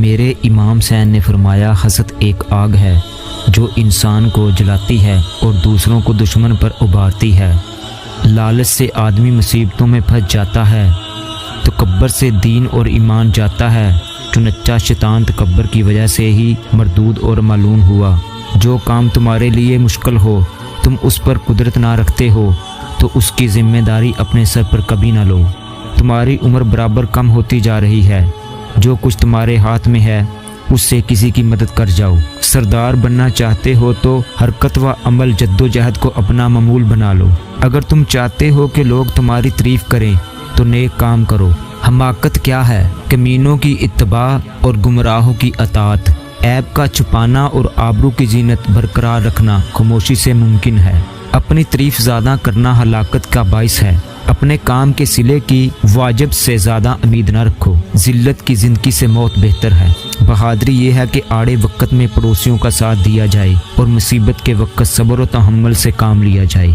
میرے امام حسین نے فرمایا حسد ایک آگ ہے جو انسان کو جلاتی ہے اور دوسروں کو دشمن پر ابھارتی ہے۔ لالچ سے آدمی مصیبتوں میں پھنس جاتا ہے، تکبر سے دین اور ایمان جاتا ہے۔ چنانچہ شیطان تکبر کی وجہ سے ہی مردود اور معلوم ہوا۔ جو کام تمہارے لیے مشکل ہو، تم اس پر قدرت نہ رکھتے ہو تو اس کی ذمہ داری اپنے سر پر کبھی نہ لو۔ تمہاری عمر برابر کم ہوتی جا رہی ہے، جو کچھ تمہارے ہاتھ میں ہے اس سے کسی کی مدد کر جاؤ۔ سردار بننا چاہتے ہو تو حرکت و عمل جد و جہد کو اپنا معمول بنا لو۔ اگر تم چاہتے ہو کہ لوگ تمہاری تعریف کریں تو نیک کام کرو۔ حماقت کیا ہے؟ کمینوں کی اتباع اور گمراہوں کی اطاعت۔ عیب کا چھپانا اور آبرو کی زینت برقرار رکھنا خاموشی سے ممکن ہے۔ اپنی تعریف زیادہ کرنا ہلاکت کا باعث ہے۔ اپنے کام کے صلے کی واجب سے زیادہ امید نہ رکھو۔ ذلت کی زندگی سے موت بہتر ہے۔ بہادری یہ ہے کہ آڑے وقت میں پڑوسیوں کا ساتھ دیا جائے اور مصیبت کے وقت صبر و تحمل سے کام لیا جائے۔